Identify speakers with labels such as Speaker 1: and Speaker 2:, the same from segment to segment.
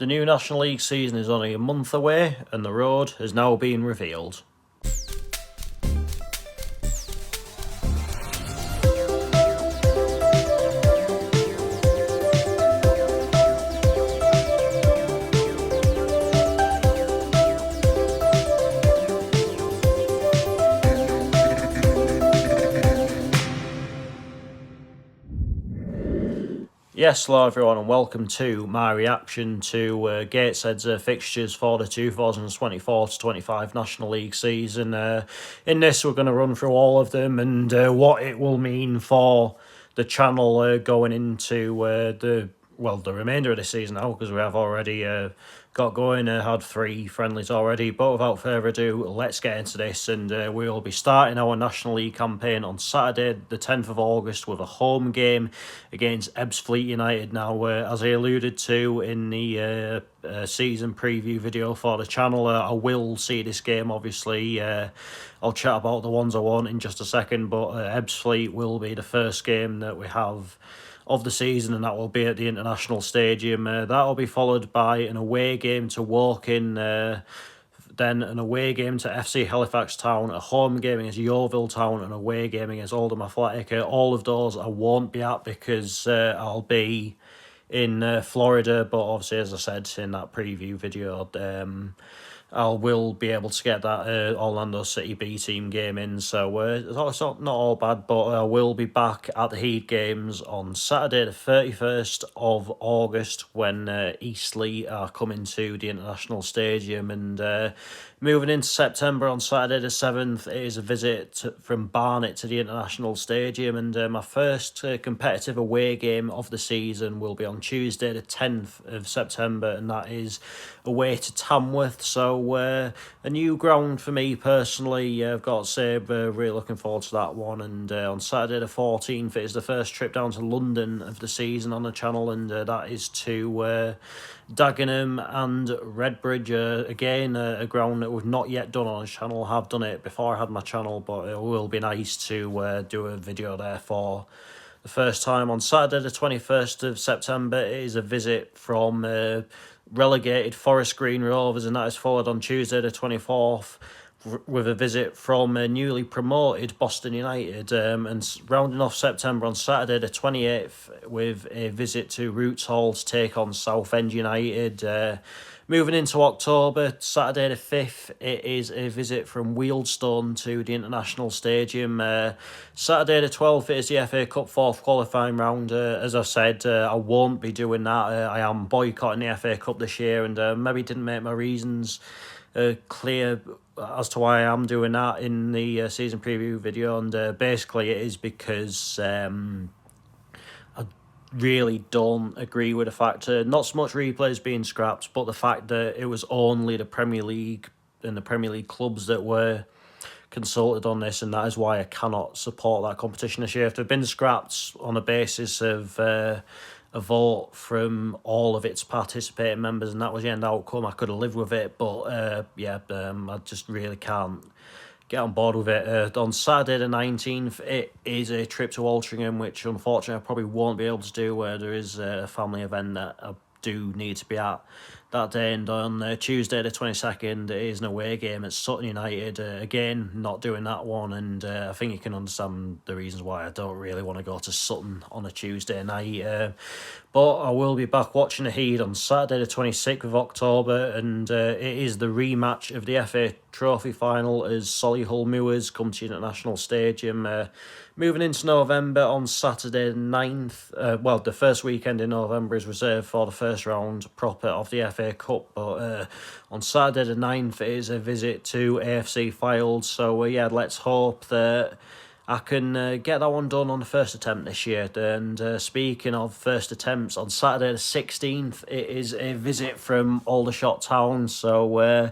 Speaker 1: The new National League season is only a month away and the road has now been revealed. Yes, hello everyone and welcome to my reaction to Gateshead's fixtures for the 2024-25 National League season. In this we're going to run through all of them and what it will mean for the channel going into the remainder of the season now, because we have already got going, had 3 friendlies already. But without further ado, let's get into this, and we will be starting our National League campaign on Saturday the 10th of August with a home game against Ebbsfleet United. Now, as I alluded to in the season preview video for the channel, I will see this game, obviously. I'll chat about the ones I want in just a second, but Ebbsfleet will be the first game that we have of the season, and that will be at the International Stadium. That will be followed by an away game to Woking, then an away game to FC Halifax Town, a home game against Yeovil Town, an away game against Oldham Athletic. All of those I won't be at because I'll be in Florida, but obviously, as I said in that preview video, I will be able to get that Orlando City B team game in, so it's not all bad. But I will be back at the Heat games on Saturday the 31st of August when Eastleigh are coming to the International Stadium, and moving into September on Saturday the 7th it is a visit from Barnet to the International Stadium, and my first competitive away game of the season will be on Tuesday the 10th of September, and that is away to Tamworth. So a new ground for me personally. I've got to say, really looking forward to that one. And on Saturday the 14th, it is the first trip down to London of the season on the channel, and that is to Dagenham and Redbridge. Again, a ground that we've not yet done on the channel. I have done it before I had my channel, but it will be nice to do a video there for the first time. On Saturday the 21st of September, it is a visit from relegated Forest Green Rovers, and that is followed on Tuesday the 24th with a visit from newly promoted Boston United, and rounding off September on Saturday the 28th with a visit to Roots Hall to take on Southend United. Moving into October, Saturday the 5th, it is a visit from Wealdstone to the International Stadium. Saturday the 12th, it is the FA Cup 4th qualifying round. As I said, I won't be doing that. I am boycotting the FA Cup this year, and maybe didn't make my reasons clear as to why I am doing that in the season preview video. And basically it is because I really don't agree with the fact, not so much replays being scrapped, but the fact that it was only the Premier League and the Premier League clubs that were consulted on this, and that is why I cannot support that competition this year. If they've been scrapped on a basis of a vote from all of its participating members and that was the end outcome, I could have lived with it, but I just really can't get on board with it. On Saturday the 19th, it is a trip to Altrincham, which unfortunately I probably won't be able to do, where there is a family event that I do need to be at that day. And on Tuesday the 22nd, it is an away game at Sutton United. Again, not doing that one, and I think you can understand the reasons why I don't really want to go to Sutton on a Tuesday night. But I will be back watching the Heat on Saturday the 26th of October, and it is the rematch of the FA Trophy final as Solihull Moors come to International Stadium. Moving into November, on Saturday the 9th, the first weekend in November is reserved for the first round proper of the FA Cup, but on Saturday the 9th is a visit to AFC Fylde. So let's hope that I can get that one done on the first attempt this year. And speaking of first attempts, on Saturday the 16th, it is a visit from Aldershot Town. So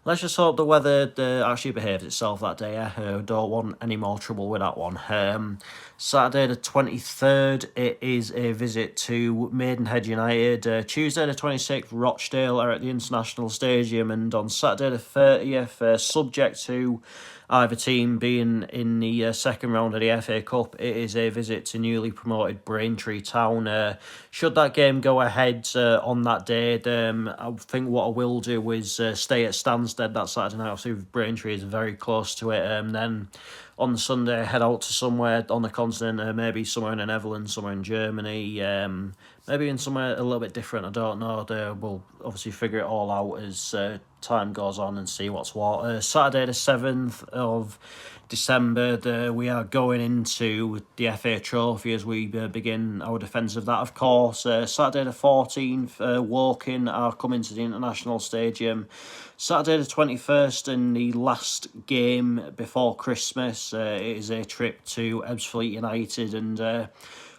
Speaker 1: let's just hope the weather actually behaves itself that day. Don't want any more trouble with that one. Saturday the 23rd, it is a visit to Maidenhead United. Tuesday the 26th, Rochdale are at the International Stadium, and on Saturday the 30th, subject to either team being in the second round of the FA Cup, it is a visit to newly promoted Braintree Town. Should that game go ahead on that day, I think what I will do is stay at Stansted that Saturday night. Obviously, Braintree is very close to it. Then on the Sunday, head out to somewhere on the continent, maybe somewhere in the Netherlands, somewhere in Germany, maybe in somewhere a little bit different. I don't know. We'll obviously figure it all out as time goes on and see what's what. Saturday the 7th of December, we are going into the FA Trophy as we begin our defence of that, of course. Saturday the 14th, Woking are coming to the International Stadium. Saturday the 21st, and the last game before Christmas, it is a trip to Ebbsfleet United, and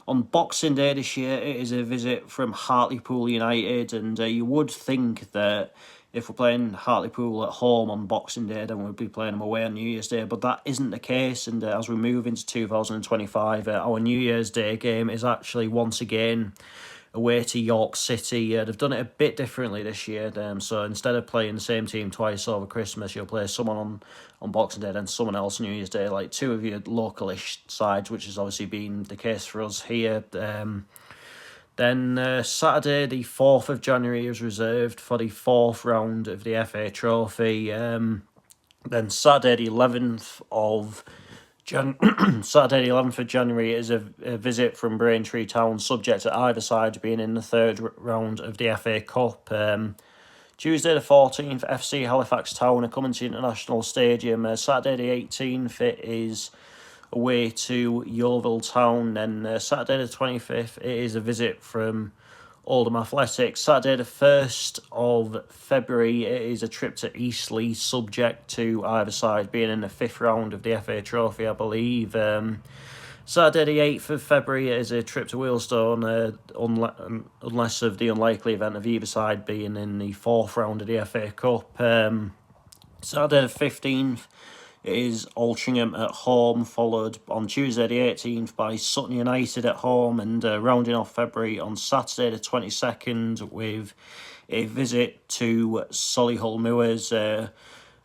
Speaker 1: on Boxing Day this year, it is a visit from Hartlepool United, and you would think that if we're playing Hartlepool at home on Boxing Day, then we'd be playing them away on New Year's Day, but that isn't the case, and as we move into 2025, our New Year's Day game is actually once again away to York City. They've done it a bit differently this year, so instead of playing the same team twice over Christmas, you'll play someone on Boxing Day, then someone else on New Year's Day, like two of your localish sides, which has obviously been the case for us here. Then Saturday the 4th of January is reserved for the fourth round of the FA Trophy. Then Saturday the 11th of Saturday the 11th of January is a visit from Braintree Town, subject to either side being in the third round of the FA Cup. Tuesday the 14th, FC Halifax Town are coming to the International Stadium. Saturday the 18th, it is away to Yeovil Town. Then Saturday the 25th, it is a visit from Oldham Athletics. Saturday the 1st of February, it is a trip to Eastleigh, subject to either side being in the fifth round of the FA Trophy, I believe. Saturday the 8th of February is a trip to Wealdstone, unless of the unlikely event of either side being in the fourth round of the FA Cup. Saturday the 15th is Altrincham at home, followed on Tuesday the 18th by Sutton United at home, and rounding off February on Saturday the 22nd with a visit to Solihull Moors.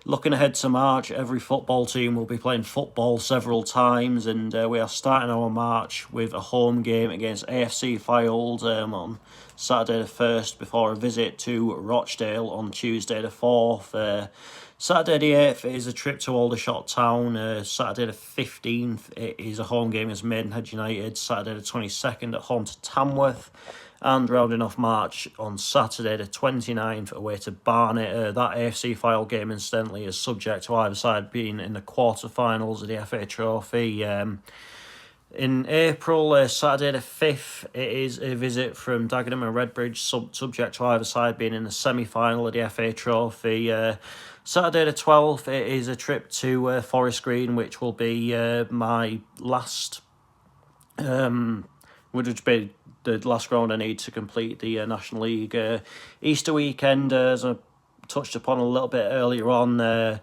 Speaker 1: Looking ahead to March, every football team will be playing football several times, and we are starting our March with a home game against AFC Fylde on Saturday the 1st, before a visit to Rochdale on Tuesday the 4th. Saturday the 8th is a trip to Aldershot Town. Saturday the 15th, it is a home game against Maidenhead United. Saturday the 22nd at home to Tamworth. And rounding off March on Saturday the 29th away to Barnet. That AFC Fylde game, incidentally, is subject to either side being in the quarterfinals of the FA Trophy. In April, Saturday the 5th, it is a visit from Dagenham and Redbridge, subject to either side being in the semi-final of the FA Trophy. Saturday the 12th, it is a trip to Forest Green, which will be my last... would be the last round I need to complete the National League. Easter weekend, as I touched upon a little bit earlier on,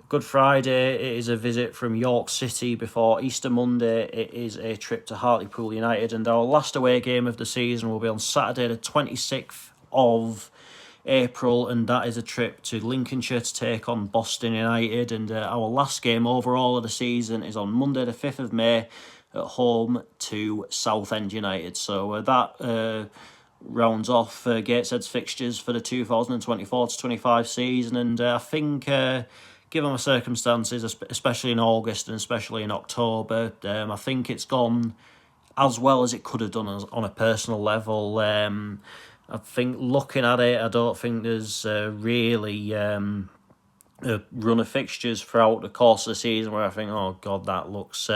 Speaker 1: Good Friday, it is a visit from York City. Before Easter Monday, it is a trip to Hartlepool United, and our last away game of the season will be on Saturday the 26th of April, and that is a trip to Lincolnshire to take on Boston United, and our last game overall of the season is on Monday the 5th of May at home to Southend United. So that rounds off Gateshead's fixtures for the 2024-25 season, and I think given my circumstances, especially in August and especially in October, I think it's gone as well as it could have done on a personal level. I think looking at it, I don't think there's really a run of fixtures throughout the course of the season where I think, oh God, that looks...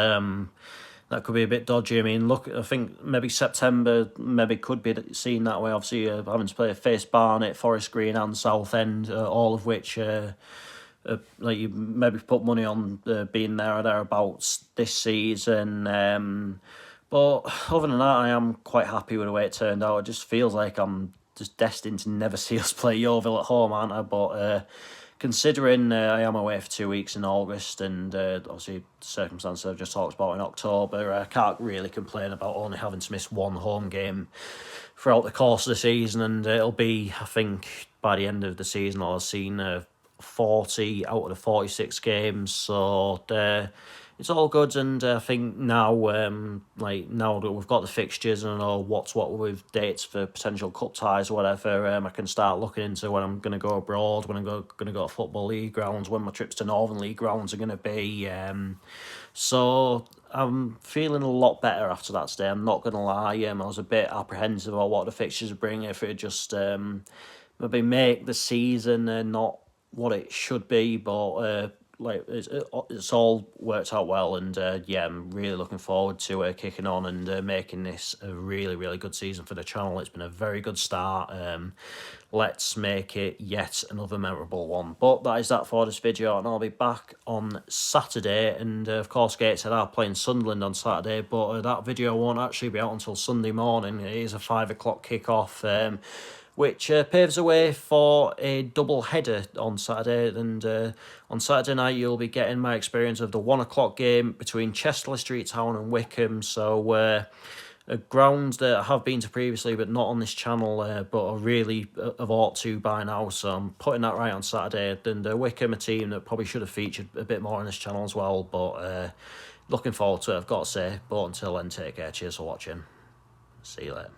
Speaker 1: that could be a bit dodgy. I mean, look, I think maybe September maybe could be seen that way. Obviously, having to face Barnet, Forest Green and Southend, all of which, like you maybe put money on being there or thereabouts this season. But other than that, I am quite happy with the way it turned out. It just feels like I'm just destined to never see us play Yeovil at home, aren't I? But considering I am away for 2 weeks in August, and obviously circumstances I've just talked about in October, I can't really complain about only having to miss one home game throughout the course of the season, and it'll be, I think, by the end of the season, I'll have seen 40 out of the 46 games, so it's all good. And I think now, now that we've got the fixtures and I know what's what with dates for potential cup ties or whatever, I can start looking into when I'm going to go abroad, when I'm going to go to Football League grounds, when my trips to Northern League grounds are going to be. So I'm feeling a lot better after that today. I'm not going to lie. I was a bit apprehensive about what the fixtures bring, if it just maybe make the season not what it should be, but it's all worked out well, and I'm really looking forward to kicking on and making this a really, really good season for the channel. It's been a very good start. Let's make it yet another memorable one. But that is that for this video, and I'll be back on Saturday, and of course Gateshead are playing Sunderland on Saturday, but that video won't actually be out until Sunday morning. It is a 5 o'clock kickoff, which paves the way for a double header on Saturday. And on Saturday night, you'll be getting my experience of the 1 o'clock game between Chesterley Street Town and Wickham. So a ground that I have been to previously, but not on this channel, but I really have ought to by now. So I'm putting that right on Saturday. And Wickham, a team that probably should have featured a bit more on this channel as well. But looking forward to it, I've got to say. But until then, take care. Cheers for watching. See you later.